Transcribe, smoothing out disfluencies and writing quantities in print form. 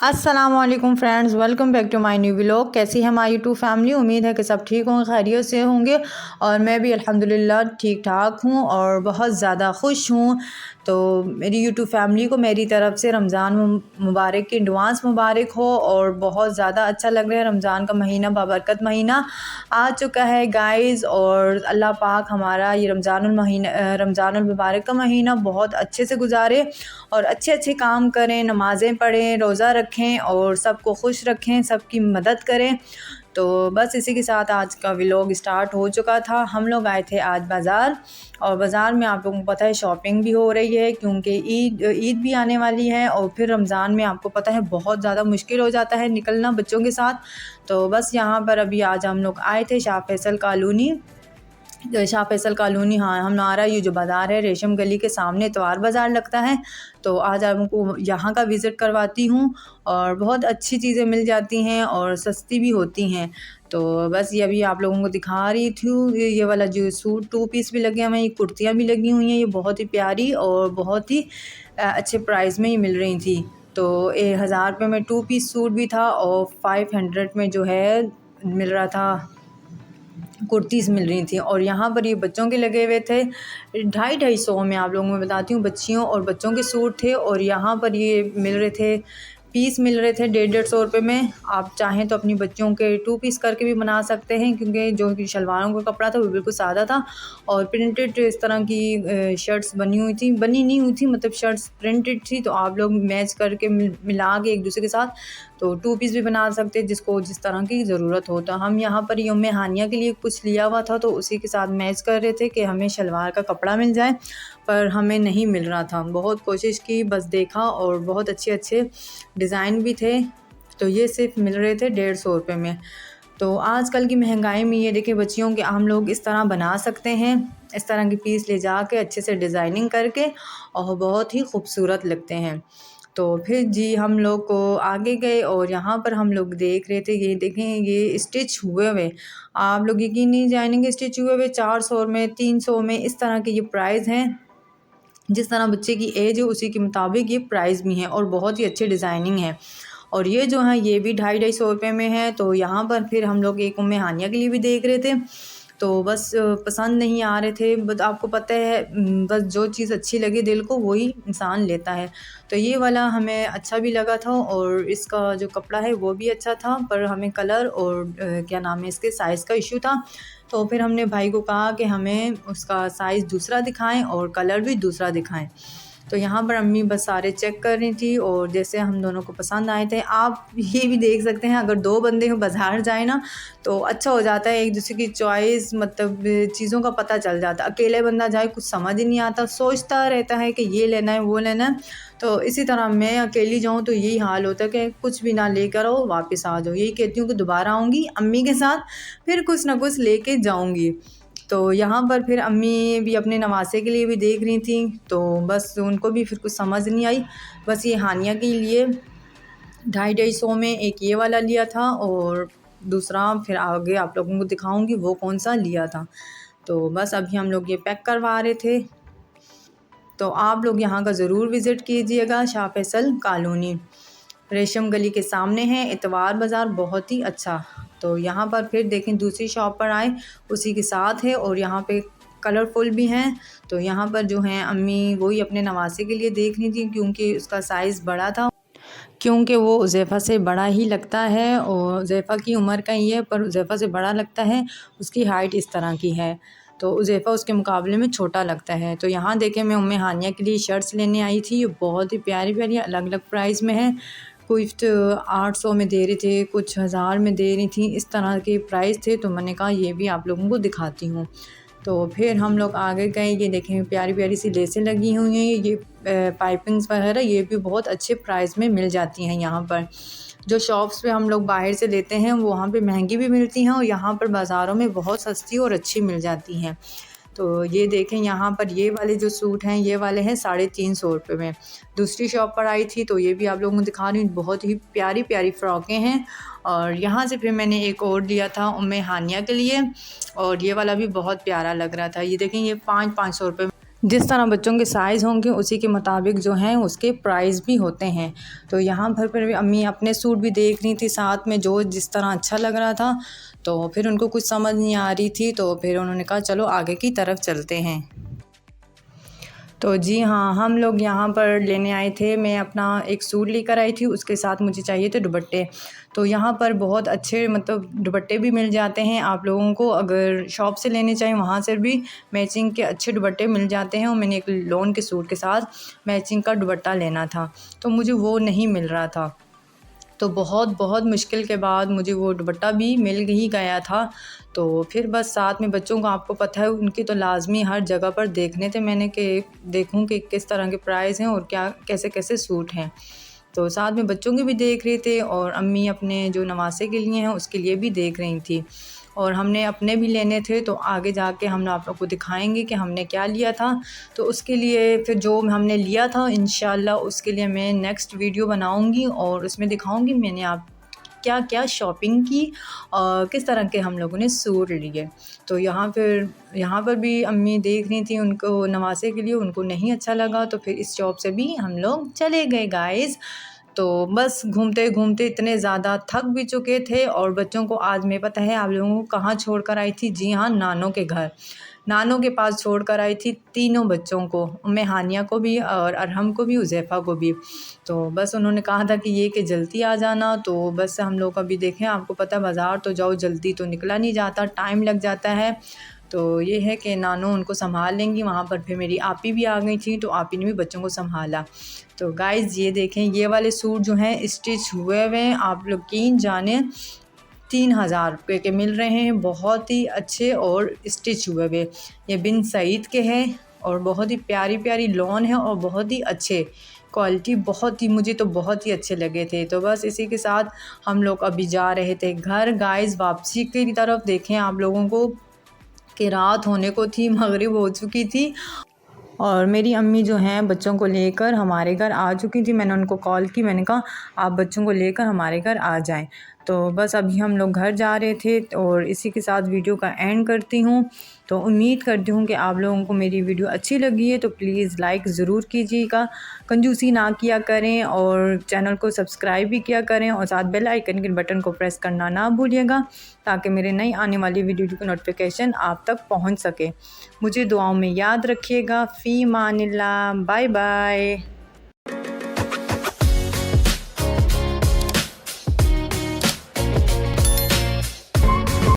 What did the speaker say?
अस्सलाम वालेकुम friends, welcome back to my new vlog. कैसी है हमारी यूट्यूब फैमिली। उम्मीद है कि सब ठीक होंगे, खैरियत से होंगे और मैं भी अल्हम्दुलिल्लाह ठीक ठाक हूँ और बहुत ज़्यादा खुश हूँ। तो मेरी यूट्यूब फैमिली को मेरी तरफ़ से रमज़ान मुबारक की एडवांस मुबारक हो और बहुत ज़्यादा अच्छा लग रहा है। रमज़ान का महीना बाबरकत महीना आ चुका है गाइज़, और अल्लाह पाक हमारा ये रमज़ानुल मुबारक का महीना बहुत अच्छे से गुजारे और अच्छे अच्छे काम करें, नमाज़ें पढ़ें, रोज़ा रखें और सबको खुश रखें, सबकी मदद करें। तो बस इसी के साथ आज का व्लॉग स्टार्ट हो चुका था। हम लोग आए थे आज बाज़ार, और बाज़ार में आप लोगों को पता है शॉपिंग भी हो रही है क्योंकि ईद भी आने वाली है, और फिर रमज़ान में आपको पता है बहुत ज़्यादा मुश्किल हो जाता है निकलना बच्चों के साथ। तो बस यहाँ पर अभी आज हम लोग आए थे शाह फैसल कॉलोनी। हाँ, हमारा ये जो बाज़ार है रेशम गली के सामने इतवार बाज़ार लगता है। तो आज आपको यहाँ का विज़िट करवाती हूँ और बहुत अच्छी चीज़ें मिल जाती हैं और सस्ती भी होती हैं। तो बस ये अभी आप लोगों को दिखा रही थी। ये वाला जो सूट 2 पीस भी लगे हुए हैं, ये कुर्तियाँ भी लगी हुई हैं, ये बहुत ही प्यारी और बहुत ही अच्छे प्राइस में ये मिल रही थी। तो 1000 रुपये में 2 पीस सूट भी था और 500 में जो है मिल रहा था, कुर्तीज़ मिल रही थी। और यहाँ पर ये बच्चों के लगे हुए थे 250-250 में। आप लोगों को मैं बताती हूँ, बच्चियों और बच्चों के सूट थे, और यहाँ पर ये मिल रहे थे, पीस मिल रहे थे 150-150 रुपये में। आप चाहें तो अपनी बच्चियों के 2 पीस करके भी बना सकते हैं, क्योंकि जो कि शलवारों का कपड़ा था वो बिल्कुल सादा था और प्रिंटेड इस तरह की शर्ट्स बनी नहीं हुई थी, मतलब शर्ट्स प्रिंटेड थी। तो आप लोग मैच करके मिला के एक दूसरे के साथ तो 2 पीस भी बना सकते हैं, जिसको जिस तरह की ज़रूरत हो। तो हम यहाँ पर यौम हानिया के लिए कुछ लिया हुआ था, तो उसी के साथ मैच कर रहे थे कि हमें शलवार का कपड़ा मिल जाए, पर हमें नहीं मिल रहा था। बहुत कोशिश की, बस देखा और बहुत अच्छे अच्छे डिज़ाइन भी थे। तो ये सिर्फ मिल रहे थे 150 रुपये में। तो आजकल की महंगाई में ये देखिए बच्चियों के हम लोग इस तरह बना सकते हैं, इस तरह की पीस ले जाके अच्छे से डिज़ाइनिंग करके, और बहुत ही खूबसूरत लगते हैं। तो फिर जी हम लोग को आगे गए और यहाँ पर हम लोग देख रहे थे, ये देखें ये स्टिच हुए हुए, आप लोग यकीन नहीं जानेंगे, स्टिच हुए हुए 400 में 300 में इस तरह के ये प्राइस हैं। जिस तरह बच्चे की एज है उसी के मुताबिक ये प्राइस भी हैं और बहुत ही अच्छी डिज़ाइनिंग है। और ये जो है ये भी 250-250 रुपये में है। तो यहाँ पर फिर हम लोग एक उम्मे हानिया के लिए भी देख रहे थे, तो बस पसंद नहीं आ रहे थे। बट आपको पता है बस जो चीज़ अच्छी लगे दिल को वही इंसान लेता है। तो ये वाला हमें अच्छा भी लगा था और इसका जो कपड़ा है वो भी अच्छा था, पर हमें कलर और क्या नाम है इसके साइज़ का इशू था। तो फिर हमने भाई को कहा कि हमें उसका साइज़ दूसरा दिखाएं और कलर भी दूसरा दिखाएं। तो यहाँ पर अम्मी बस सारे चेक कर रही थी और जैसे हम दोनों को पसंद आए थे। आप ये भी देख सकते हैं, अगर 2 बंदे हो बाज़ार जाए ना तो अच्छा हो जाता है, एक दूसरे की चॉइस मतलब चीज़ों का पता चल जाता है। अकेले बंदा जाए कुछ समझ ही नहीं आता, सोचता रहता है कि ये लेना है वो लेना है। तो इसी तरह मैं अकेली जाऊँ तो यही हाल होता है कि कुछ भी ना लेकर आओ, वापस आ जाओ। यही कहती हूँ कि दोबारा आऊँगी अम्मी के साथ, फिर कुछ ना कुछ लेके जाऊँगी। तो यहाँ पर फिर अम्मी भी अपने नवासे के लिए भी देख रही थी, तो बस उनको भी फिर कुछ समझ नहीं आई। बस ये हानिया के लिए 250-250 में एक ये वाला लिया था, और दूसरा फिर आगे आप लोगों को दिखाऊंगी वो कौन सा लिया था। तो बस अभी हम लोग ये पैक करवा रहे थे। तो आप लोग यहाँ का ज़रूर विज़िट कीजिएगा। शाह फैसल कॉलोनी रेशम गली के सामने है, इतवार बाज़ार बहुत ही अच्छा। तो यहाँ पर फिर देखें दूसरी शॉप पर आए, उसी के साथ है और यहाँ पे कलरफुल भी हैं। तो यहाँ पर जो हैं अम्मी वही अपने नवासे के लिए देख रही थी, क्योंकि उसका साइज़ बड़ा था, क्योंकि वो उज़ैफ़ा से बड़ा ही लगता है और उज़ैफ़ा की उम्र का ही है, पर उज़ैफ़ा से बड़ा लगता है, उसकी हाइट इस तरह की है। तो उज़ैफ़ा उसके मुकाबले में छोटा लगता है। तो यहाँ देखें मैं उम्मे हानिया के लिए शर्ट्स लेने आई थी, ये बहुत ही प्यारी प्यारी अलग अलग प्राइस में है। कुछ 800 में दे रहे थे, कुछ 1000 में दे रही थी, इस तरह के प्राइस थे। तो मैंने कहा ये भी आप लोगों को दिखाती हूँ। तो फिर हम लोग आगे गए, ये देखें प्यारी प्यारी सी लेसें लगी हुई हैं, ये पाइपिंग्स वगैरह ये भी बहुत अच्छे प्राइस में मिल जाती हैं यहाँ पर। जो शॉप्स पे हम लोग बाहर से लेते हैं वहाँ पे महंगी भी मिलती हैं, और यहाँ पर बाज़ारों में बहुत सस्ती और अच्छी मिल जाती हैं। तो ये देखें यहाँ पर ये वाले जो सूट हैं ये वाले हैं 350 रुपये में। दूसरी शॉप पर आई थी तो ये भी आप लोगों को दिखा रही हूँ, बहुत ही प्यारी प्यारी फ़्रॉकें हैं। और यहाँ से फिर मैंने एक और लिया था उम्मे हानिया के लिए, और ये वाला भी बहुत प्यारा लग रहा था। ये देखें ये 500 रुपये जिस तरह बच्चों के साइज़ होंगे उसी के मुताबिक जो हैं उसके प्राइस भी होते हैं। तो यहाँ पर भी अम्मी अपने सूट भी देख रही थी साथ में, जो जिस तरह अच्छा लग रहा था। तो फिर उनको कुछ समझ नहीं आ रही थी, तो फिर उन्होंने कहा चलो आगे की तरफ चलते हैं। तो जी हाँ, हम लोग यहाँ पर लेने आए थे। मैं अपना एक सूट लेकर आई थी, उसके साथ मुझे चाहिए थे दुपट्टे। तो यहाँ पर बहुत अच्छे मतलब दुपट्टे भी मिल जाते हैं आप लोगों को, अगर शॉप से लेने चाहिए वहाँ से भी मैचिंग के अच्छे दुपट्टे मिल जाते हैं। और मैंने एक लॉन के सूट के साथ मैचिंग का दुपट्टा लेना था, तो मुझे वो नहीं मिल रहा था। तो बहुत बहुत मुश्किल के बाद मुझे वो दुपट्टा भी मिल ही गया था। तो फिर बस साथ में बच्चों को, आपको पता है उनकी तो लाज़मी हर जगह पर देखने थे मैंने कि देखूं कि किस तरह के प्राइस हैं और क्या कैसे कैसे सूट हैं। तो साथ में बच्चों के भी देख रहे थे और अम्मी अपने जो नवासे के लिए हैं उसके लिए भी देख रही थी। और हमने अपने भी लेने थे, तो आगे जाके हम आप लोग को दिखाएंगे कि हमने क्या लिया था। तो उसके लिए फिर जो हमने लिया था इंशाल्लाह उसके लिए मैं नेक्स्ट वीडियो बनाऊंगी और उसमें दिखाऊंगी मैंने आप क्या क्या शॉपिंग की और किस तरह के हम लोगों ने सूट लिए। तो यहाँ पर भी अम्मी देख रही थी, उनको नवासे के लिए उनको नहीं अच्छा लगा, तो फिर इस शॉप से भी हम लोग चले गए गाइस। तो बस घूमते घूमते इतने ज़्यादा थक भी चुके थे। और बच्चों को आज मैं पता है आप लोगों को कहाँ छोड़ कर आई थी? जी हाँ, नानों के घर, नानों के पास छोड़ कर आई थी तीनों बच्चों को, मैं हानिया को भी और अरहम को भी उज़ैफ़ा को भी। तो बस उन्होंने कहा था कि ये कि जल्दी आ जाना। तो बस हम लोग अभी देखें, आपको पता है बाज़ार तो जाओ जल्दी तो निकला नहीं जाता, टाइम लग जाता है। तो ये है कि नानो उनको संभाल लेंगी। वहाँ पर फिर मेरी आपी भी आ गई थी, तो आपी ने भी बच्चों को संभाला। तो गाइज़ ये देखें, ये वाले सूट जो हैं स्टिच हुए हुए हैं, आप लोग यकीन जाने 3000 रुपये के मिल रहे हैं, बहुत ही अच्छे और स्टिच हुए हुए। ये बिन सईद के हैं और बहुत ही प्यारी प्यारी लॉन है और बहुत ही अच्छे क्वालिटी, बहुत ही मुझे तो बहुत ही अच्छे लगे थे। तो बस इसी के साथ हम लोग अभी जा रहे थे घर गाइज़। वापसी की तरफ देखें आप लोगों को कि रात होने को थी, मगरिब हो चुकी थी और मेरी अम्मी जो हैं बच्चों को लेकर हमारे घर आ चुकी थी। मैंने उनको कॉल की, मैंने कहा आप बच्चों को लेकर हमारे घर आ जाएं। तो बस अभी हम लोग घर जा रहे थे और इसी के साथ वीडियो का एंड करती हूँ। तो उम्मीद करती हूँ कि आप लोगों को मेरी वीडियो अच्छी लगी है, तो प्लीज़ लाइक ज़रूर कीजिएगा, कंजूसी ना किया करें और चैनल को सब्सक्राइब भी किया करें और साथ बेल आइकन के बटन को प्रेस करना ना भूलिएगा, ताकि मेरे नई आने वाली वीडियो की नोटिफिकेशन आप तक पहुँच सके। मुझे दुआओं में याद रखिएगा। फ़ी मानिल्लाह, बाय बाय।